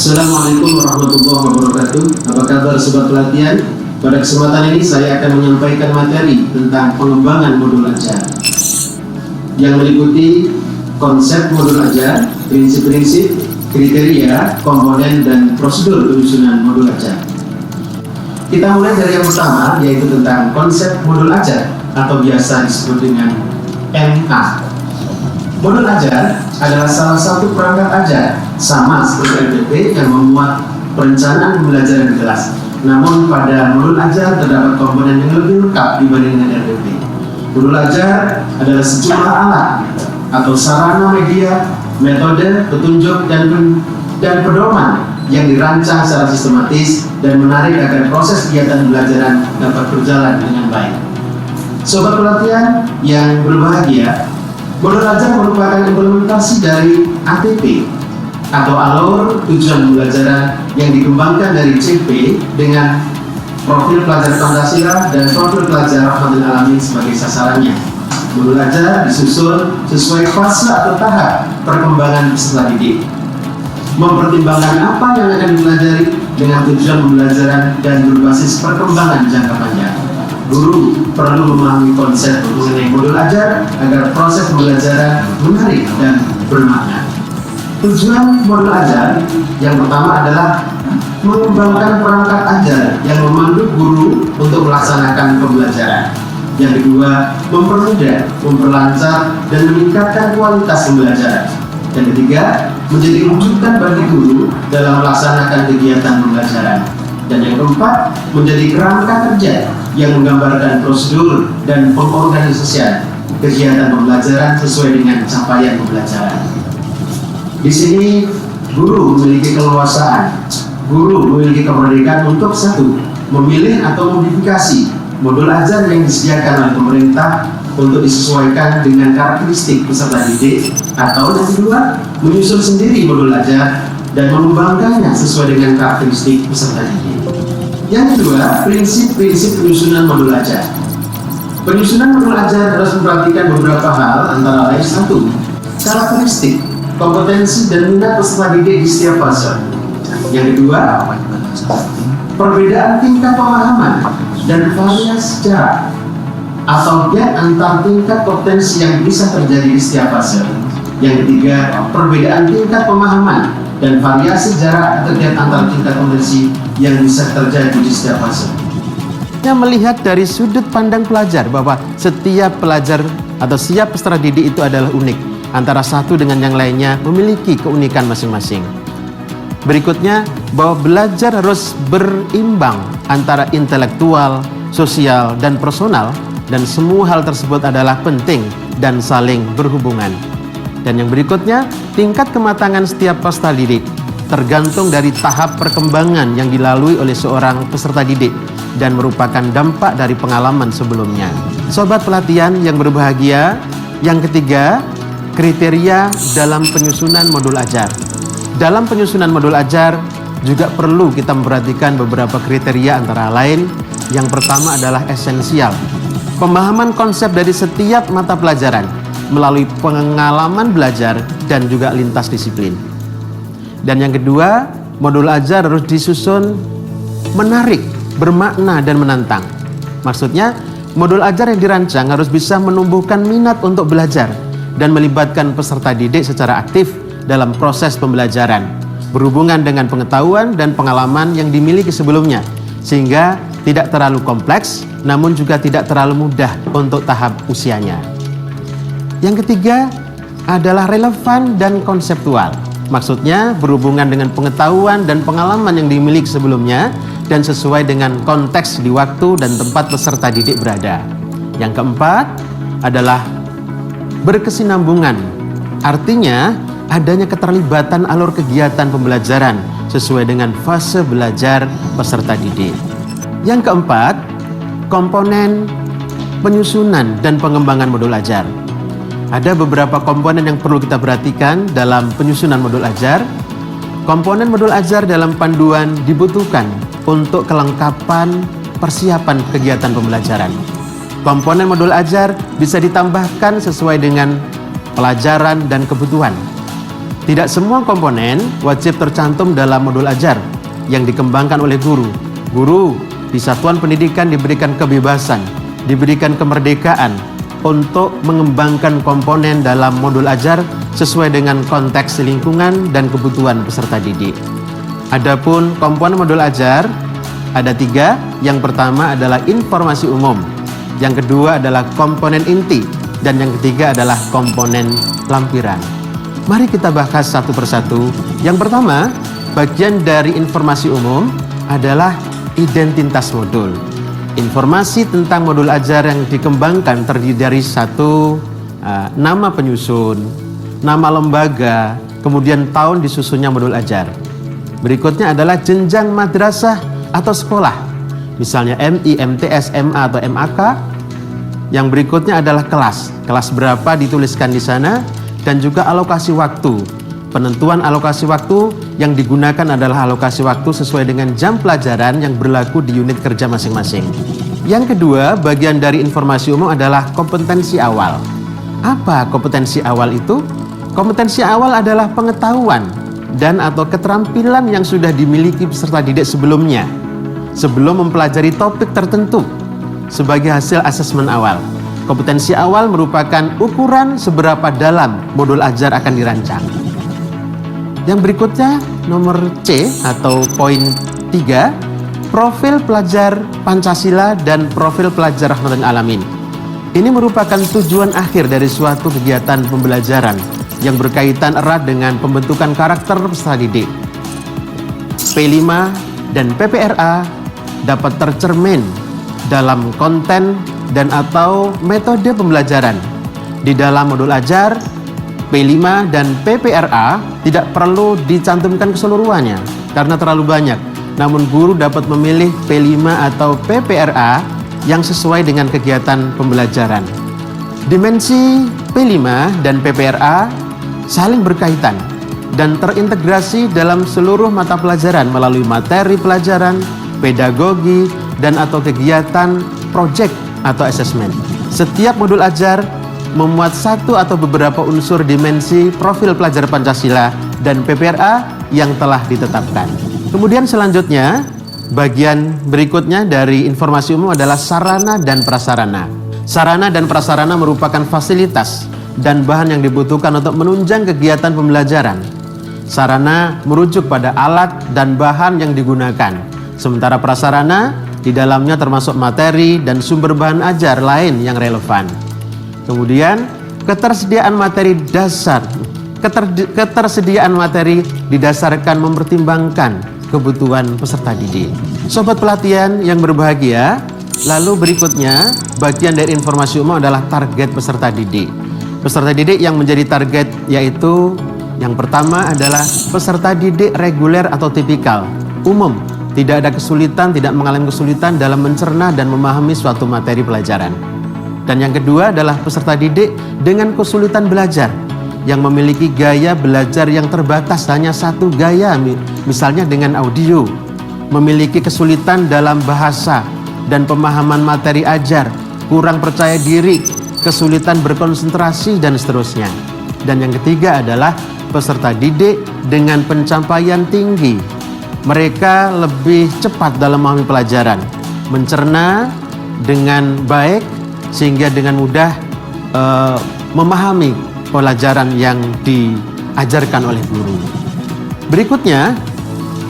Assalamualaikum warahmatullahi wabarakatuh. Apa kabar sobat pelatihan? Pada kesempatan ini saya akan menyampaikan materi tentang pengembangan modul ajar yang meliputi konsep modul ajar, prinsip-prinsip, kriteria, komponen, dan prosedur penyusunan modul ajar. Kita mulai dari yang pertama, yaitu tentang konsep modul ajar atau biasa disebut dengan MA. Modul ajar adalah salah satu perangkat ajar sama seperti LPP yang memuat perencanaan pembelajaran di kelas. Namun pada modul ajar terdapat komponen yang lebih lengkap dibandingkan LPP. Modul ajar adalah sejumlah alat atau sarana media, metode, petunjuk, dan pedoman yang dirancang secara sistematis dan menarik agar proses kegiatan pembelajaran dapat berjalan dengan baik. Sobat pelatihan yang berbahagia, modul ajar merupakan implementasi dari ATP atau alur tujuan pembelajaran yang dikembangkan dari CP dengan profil pelajar Pancasila dan profil pelajar Rahmatul Alamin sebagai sasarannya. Modul ajar disusun sesuai fase atau tahap perkembangan peserta didik, mempertimbangkan apa yang akan dipelajari dengan tujuan pembelajaran dan berbasis perkembangan jangka panjang. Guru perlu memahami konsep mengenai modul ajar agar proses pembelajaran menarik dan bermakna. Tujuan modul ajar yang pertama adalah mengembangkan perangkat ajar yang memandu guru untuk melaksanakan pembelajaran. Yang kedua, mempermudah, memperlancar, dan meningkatkan kualitas pembelajaran. Yang ketiga, menjadi rujukan bagi guru dalam melaksanakan kegiatan pembelajaran. Dan yang keempat, menjadi kerangka kerja yang menggambarkan prosedur dan pengorganisasian kegiatan pembelajaran sesuai dengan capaian pembelajaran. Di sini, guru memiliki keleluasaan. Guru memiliki kemerdekaan untuk satu, memilih atau modifikasi modul ajar yang disediakan oleh pemerintah untuk disesuaikan dengan karakteristik peserta didik, atau yang kedua, menyusun sendiri modul ajar dan mengembangkannya sesuai dengan karakteristik peserta didik. Yang kedua, prinsip-prinsip penyusunan modul ajar. Penyusunan modul ajar harus memperhatikan beberapa hal, antara lain satu, karakteristik, kompetensi, dan minat peserta didik di setiap fase. Yang kedua, perbedaan tingkat pemahaman dan variasi jarak atau gap antar tingkat kompetensi yang bisa terjadi di setiap fase. Yang ketiga, perbedaan tingkat pemahaman dan variasi jarak atau gap antar tingkat kompetensi yang bisa terjadi di setiap fase. Yang melihat dari sudut pandang pelajar bahwa setiap pelajar atau setiap peserta didik itu adalah unik, antara satu dengan yang lainnya memiliki keunikan masing-masing. Berikutnya, bahwa belajar harus berimbang antara intelektual, sosial, dan personal, dan semua hal tersebut adalah penting dan saling berhubungan. Dan yang berikutnya, tingkat kematangan setiap peserta didik tergantung dari tahap perkembangan yang dilalui oleh seorang peserta didik dan merupakan dampak dari pengalaman sebelumnya. Sobat pelatihan yang berbahagia, yang ketiga, kriteria dalam penyusunan modul ajar. Dalam penyusunan modul ajar juga perlu kita memperhatikan beberapa kriteria, antara lain yang pertama adalah esensial. Pemahaman konsep dari setiap mata pelajaran melalui pengalaman belajar dan juga lintas disiplin. Dan yang kedua, modul ajar harus disusun menarik, bermakna, dan menantang. Maksudnya, modul ajar yang dirancang harus bisa menumbuhkan minat untuk belajar dan melibatkan peserta didik secara aktif dalam proses pembelajaran, berhubungan dengan pengetahuan dan pengalaman yang dimiliki sebelumnya, sehingga tidak terlalu kompleks, namun juga tidak terlalu mudah untuk tahap usianya. Yang ketiga adalah relevan dan konseptual. Maksudnya berhubungan dengan pengetahuan dan pengalaman yang dimiliki sebelumnya dan sesuai dengan konteks di waktu dan tempat peserta didik berada. Yang keempat adalah berkesinambungan. Artinya adanya keterlibatan alur kegiatan pembelajaran sesuai dengan fase belajar peserta didik. Yang keempat, komponen penyusunan dan pengembangan modul ajar. Ada beberapa komponen yang perlu kita perhatikan dalam penyusunan modul ajar. Komponen modul ajar dalam panduan dibutuhkan untuk kelengkapan persiapan kegiatan pembelajaran. Komponen modul ajar bisa ditambahkan sesuai dengan pelajaran dan kebutuhan. Tidak semua komponen wajib tercantum dalam modul ajar yang dikembangkan oleh guru. Guru di satuan pendidikan diberikan kebebasan, diberikan kemerdekaan untuk mengembangkan komponen dalam modul ajar sesuai dengan konteks lingkungan dan kebutuhan peserta didik. Adapun komponen modul ajar ada 3. Yang pertama adalah informasi umum, yang kedua adalah komponen inti, dan yang ketiga adalah komponen lampiran. Mari kita bahas satu persatu. Yang pertama, bagian dari informasi umum adalah identitas modul. Informasi tentang modul ajar yang dikembangkan terdiri dari nama penyusun, nama lembaga, kemudian tahun disusunnya modul ajar. Berikutnya adalah jenjang madrasah atau sekolah, misalnya MI, MTS, MA atau MAK. Yang berikutnya adalah kelas berapa dituliskan di sana, dan juga alokasi waktu. Penentuan alokasi waktu yang digunakan adalah alokasi waktu sesuai dengan jam pelajaran yang berlaku di unit kerja masing-masing. Yang kedua, bagian dari informasi umum adalah kompetensi awal. Apa kompetensi awal itu? Kompetensi awal adalah pengetahuan dan atau keterampilan yang sudah dimiliki peserta didik sebelumnya, sebelum mempelajari topik tertentu sebagai hasil asesmen awal. Kompetensi awal merupakan ukuran seberapa dalam modul ajar akan dirancang. Yang berikutnya, nomor C atau poin 3, profil pelajar Pancasila dan profil pelajar Rahmatan Alamin. Ini merupakan tujuan akhir dari suatu kegiatan pembelajaran yang berkaitan erat dengan pembentukan karakter peserta didik. P5 dan PPRA dapat tercermin dalam konten dan atau metode pembelajaran. Di dalam modul ajar, P5 dan PPRA tidak perlu dicantumkan keseluruhannya karena terlalu banyak. Namun guru dapat memilih P5 atau PPRA yang sesuai dengan kegiatan pembelajaran. Dimensi P5 dan PPRA saling berkaitan dan terintegrasi dalam seluruh mata pelajaran melalui materi pelajaran, pedagogi, dan atau kegiatan proyek atau asesmen. Setiap modul ajar memuat satu atau beberapa unsur dimensi profil pelajar Pancasila dan PPRA yang telah ditetapkan. Kemudian selanjutnya, bagian berikutnya dari informasi umum adalah sarana dan prasarana. Sarana dan prasarana merupakan fasilitas dan bahan yang dibutuhkan untuk menunjang kegiatan pembelajaran. Sarana merujuk pada alat dan bahan yang digunakan, sementara prasarana di dalamnya termasuk materi dan sumber bahan ajar lain yang relevan. Kemudian ketersediaan materi dasar. Ketersediaan materi didasarkan mempertimbangkan kebutuhan peserta didik. Sobat pelatihan yang berbahagia, lalu berikutnya bagian dari informasi umum adalah target peserta didik. Peserta didik yang menjadi target yaitu yang pertama adalah peserta didik reguler atau tipikal, umum, tidak ada kesulitan, tidak mengalami kesulitan dalam mencerna dan memahami suatu materi pelajaran. Dan yang kedua adalah peserta didik dengan kesulitan belajar, yang memiliki gaya belajar yang terbatas, hanya satu gaya, misalnya dengan audio, memiliki kesulitan dalam bahasa dan pemahaman materi ajar, kurang percaya diri, kesulitan berkonsentrasi, dan seterusnya. Dan yang ketiga adalah peserta didik dengan pencapaian tinggi. Mereka lebih cepat dalam memahami pelajaran, mencerna dengan baik sehingga dengan mudah memahami pelajaran yang diajarkan oleh guru. Berikutnya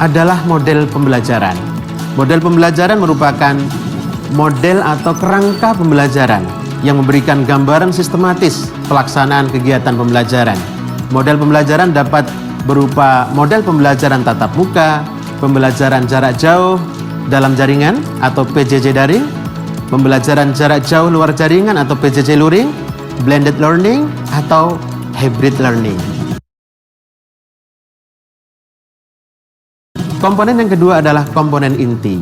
adalah model pembelajaran. Model pembelajaran merupakan model atau kerangka pembelajaran yang memberikan gambaran sistematis pelaksanaan kegiatan pembelajaran. Model pembelajaran dapat berupa model pembelajaran tatap muka, pembelajaran jarak jauh dalam jaringan atau PJJ daring, pembelajaran jarak jauh luar jaringan atau PJJ luring, blended learning atau hybrid learning. Komponen yang kedua adalah komponen inti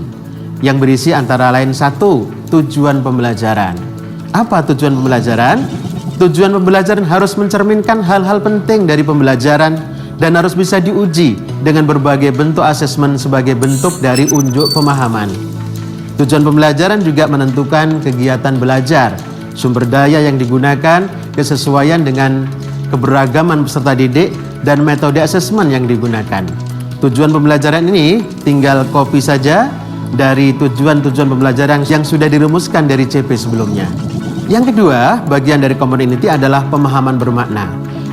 yang berisi antara lain 1. Tujuan pembelajaran. Apa tujuan pembelajaran? Tujuan pembelajaran harus mencerminkan hal-hal penting dari pembelajaran dan harus bisa diuji dengan berbagai bentuk asesmen sebagai bentuk dari unjuk pemahaman. Tujuan pembelajaran juga menentukan kegiatan belajar, sumber daya yang digunakan, kesesuaian dengan keberagaman peserta didik, dan metode asesmen yang digunakan. Tujuan pembelajaran ini tinggal copy saja dari tujuan-tujuan pembelajaran yang sudah dirumuskan dari CP sebelumnya. Yang kedua, bagian dari komponen inti adalah pemahaman bermakna.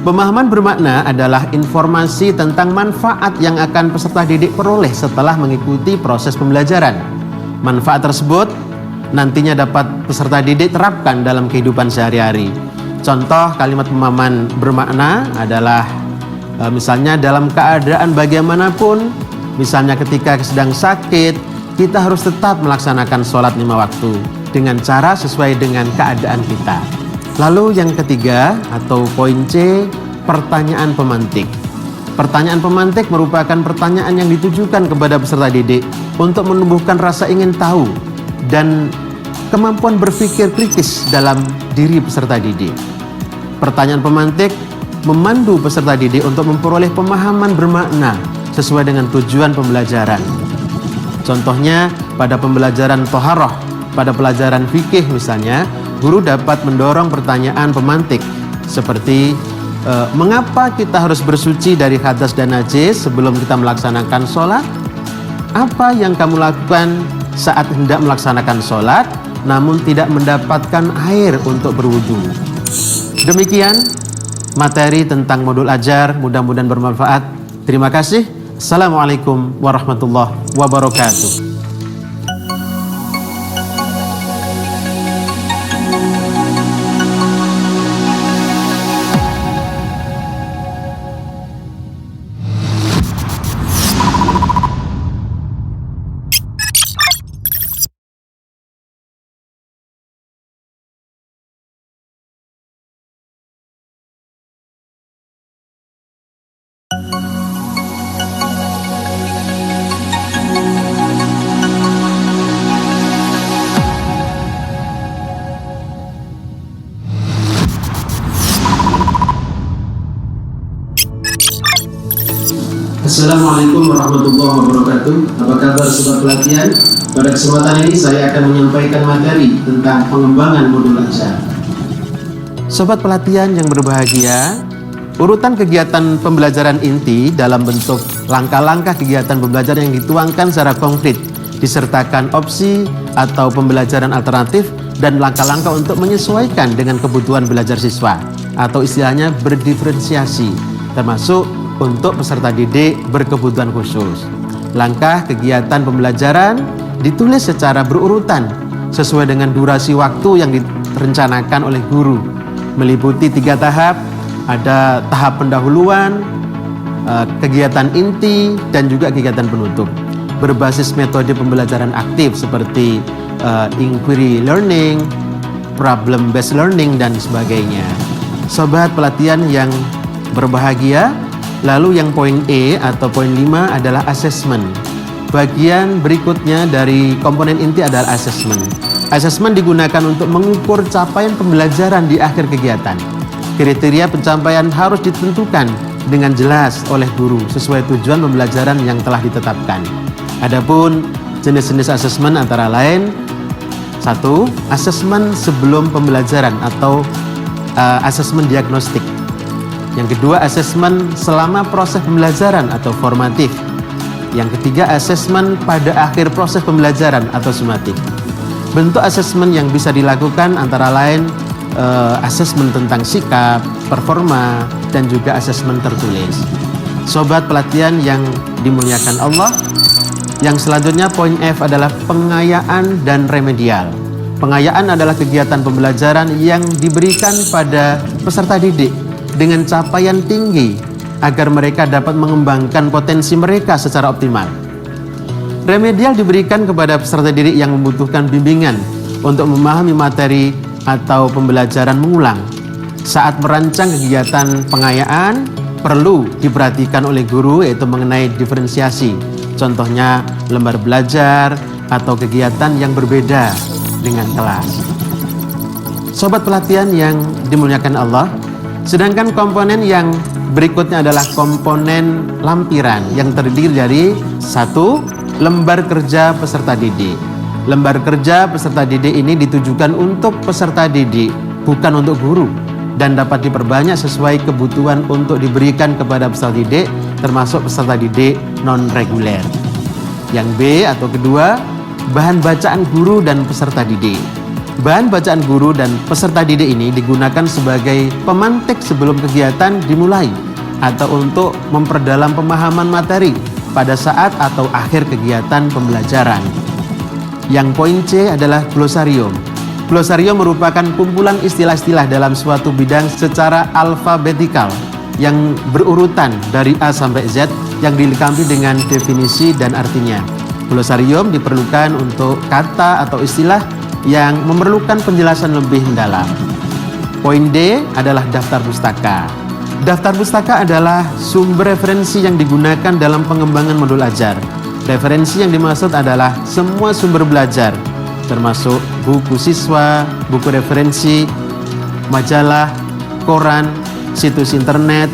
Pemahaman bermakna adalah informasi tentang manfaat yang akan peserta didik peroleh setelah mengikuti proses pembelajaran. Manfaat tersebut nantinya dapat peserta didik terapkan dalam kehidupan sehari-hari. Contoh kalimat pemahaman bermakna adalah misalnya dalam keadaan bagaimanapun, misalnya ketika sedang sakit, kita harus tetap melaksanakan sholat 5 waktu dengan cara sesuai dengan keadaan kita. Lalu yang ketiga atau poin C, pertanyaan pemantik. Pertanyaan pemantik merupakan pertanyaan yang ditujukan kepada peserta didik untuk menumbuhkan rasa ingin tahu dan kemampuan berpikir kritis dalam diri peserta didik. Pertanyaan pemantik memandu peserta didik untuk memperoleh pemahaman bermakna sesuai dengan tujuan pembelajaran. Contohnya pada pembelajaran toharoh, pada pelajaran fikih misalnya, guru dapat mendorong pertanyaan pemantik seperti mengapa kita harus bersuci dari hadas dan najis sebelum kita melaksanakan sholat? Apa yang kamu lakukan saat hendak melaksanakan sholat namun tidak mendapatkan air untuk berwudu? Demikian materi tentang modul ajar, mudah-mudahan bermanfaat. Terima kasih. Assalamualaikum warahmatullahi wabarakatuh. Assalamualaikum warahmatullahi wabarakatuh. Apa kabar sobat pelatihan? Pada kesempatan ini saya akan menyampaikan materi tentang pengembangan modul ajar. Sobat pelatihan yang berbahagia, urutan kegiatan pembelajaran inti dalam bentuk langkah-langkah kegiatan pembelajaran yang dituangkan secara konkret, disertakan opsi atau pembelajaran alternatif dan langkah-langkah untuk menyesuaikan dengan kebutuhan belajar siswa atau istilahnya berdiferensiasi, termasuk untuk peserta didik berkebutuhan khusus. Langkah kegiatan pembelajaran ditulis secara berurutan sesuai dengan durasi waktu yang direncanakan oleh guru, meliputi 3 tahap. Ada tahap pendahuluan, kegiatan inti, dan juga kegiatan penutup. Berbasis metode pembelajaran aktif seperti inquiry learning, problem based learning, dan sebagainya. Sobat pelatihan yang berbahagia, lalu yang poin E atau poin 5 adalah assessment. Bagian berikutnya dari komponen inti adalah assessment. Assessment digunakan untuk mengukur capaian pembelajaran di akhir kegiatan. Kriteria pencapaian harus ditentukan dengan jelas oleh guru sesuai tujuan pembelajaran yang telah ditetapkan. Adapun jenis-jenis assessment antara lain: 1. Assessment sebelum pembelajaran atau assessment diagnostik. Yang kedua, asesmen selama proses pembelajaran atau formatif. Yang ketiga, asesmen pada akhir proses pembelajaran atau sumatif. Bentuk asesmen yang bisa dilakukan antara lain asesmen tentang sikap, performa, dan juga asesmen tertulis. Sobat pelatihan yang dimuliakan Allah, yang selanjutnya poin F adalah pengayaan dan remedial. Pengayaan adalah kegiatan pembelajaran yang diberikan pada peserta didik dengan capaian tinggi agar mereka dapat mengembangkan potensi mereka secara optimal. Remedial diberikan kepada peserta didik yang membutuhkan bimbingan untuk memahami materi atau pembelajaran mengulang. Saat merancang kegiatan pengayaan, perlu diperhatikan oleh guru, yaitu mengenai diferensiasi. Contohnya lembar belajar atau kegiatan yang berbeda dengan kelas. Sobat pelatihan yang dimuliakan Allah, sedangkan komponen yang berikutnya adalah komponen lampiran yang terdiri dari 1. Lembar kerja peserta didik. Lembar kerja peserta didik ini ditujukan untuk peserta didik, bukan untuk guru. dan dapat diperbanyak sesuai kebutuhan untuk diberikan kepada peserta didik, termasuk peserta didik non-reguler. Yang B atau kedua, bahan bacaan guru dan peserta didik. Bahan bacaan guru dan peserta didik ini digunakan sebagai pemantik sebelum kegiatan dimulai atau untuk memperdalam pemahaman materi pada saat atau akhir kegiatan pembelajaran. Yang poin C adalah glosarium. Glosarium merupakan kumpulan istilah-istilah dalam suatu bidang secara alfabetikal yang berurutan dari A sampai Z yang dilengkapi dengan definisi dan artinya. Glosarium diperlukan untuk kata atau istilah yang memerlukan penjelasan lebih mendalam. Poin D adalah daftar pustaka. Daftar pustaka adalah sumber referensi yang digunakan dalam pengembangan modul ajar. Referensi yang dimaksud adalah semua sumber belajar, termasuk buku siswa, buku referensi, majalah, koran, situs internet,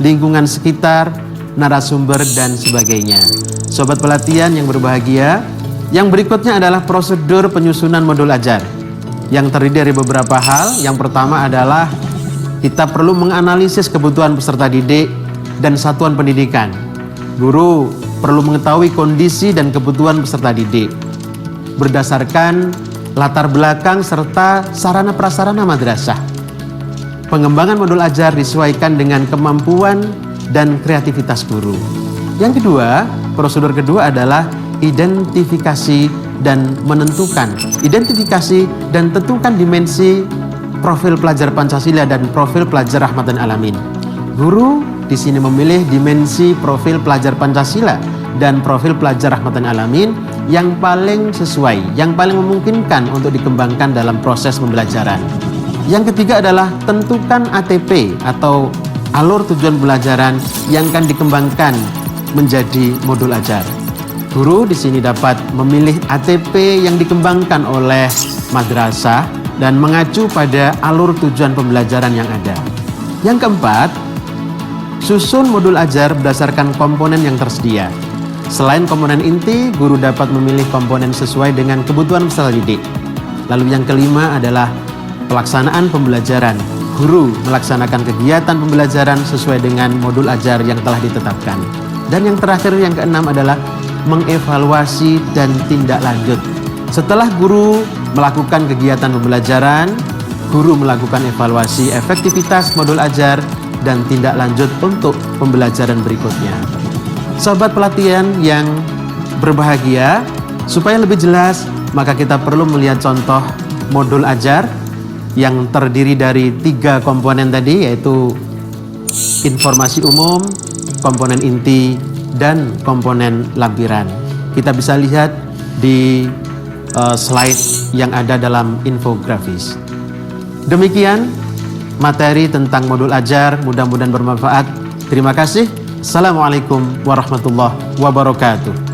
lingkungan sekitar, narasumber, dan sebagainya. Sobat pelatihan yang berbahagia, yang berikutnya adalah prosedur penyusunan modul ajar yang terdiri dari beberapa hal. Yang pertama adalah kita perlu menganalisis kebutuhan peserta didik dan satuan pendidikan. Guru perlu mengetahui kondisi dan kebutuhan peserta didik berdasarkan latar belakang serta sarana prasarana madrasah. Pengembangan modul ajar disesuaikan dengan kemampuan dan kreativitas guru. Yang kedua, prosedur kedua adalah identifikasi dan menentukan. Identifikasi dan tentukan dimensi profil pelajar Pancasila dan profil pelajar Rahmatan Alamin. Guru di sini memilih dimensi profil pelajar Pancasila dan profil pelajar Rahmatan Alamin yang paling sesuai, yang paling memungkinkan untuk dikembangkan dalam proses pembelajaran. Yang ketiga adalah tentukan ATP atau alur tujuan pembelajaran yang akan dikembangkan menjadi modul ajar. Guru di sini dapat memilih ATP yang dikembangkan oleh madrasah dan mengacu pada alur tujuan pembelajaran yang ada. Yang keempat, susun modul ajar berdasarkan komponen yang tersedia. Selain komponen inti, guru dapat memilih komponen sesuai dengan kebutuhan peserta didik. Lalu yang kelima adalah pelaksanaan pembelajaran. Guru melaksanakan kegiatan pembelajaran sesuai dengan modul ajar yang telah ditetapkan. Dan yang terakhir, yang keenam adalah mengevaluasi dan tindak lanjut. Setelah guru melakukan kegiatan pembelajaran, guru melakukan evaluasi efektivitas modul ajar dan tindak lanjut untuk pembelajaran berikutnya. Sobat pelatihan yang berbahagia, supaya lebih jelas, maka kita perlu melihat contoh modul ajar yang terdiri dari 3 komponen tadi, yaitu informasi umum, komponen inti, dan komponen lampiran. Kita bisa lihat di slide yang ada dalam infografis. Demikian materi tentang modul ajar, mudah-mudahan bermanfaat. Terima kasih. Assalamualaikum warahmatullahi wabarakatuh.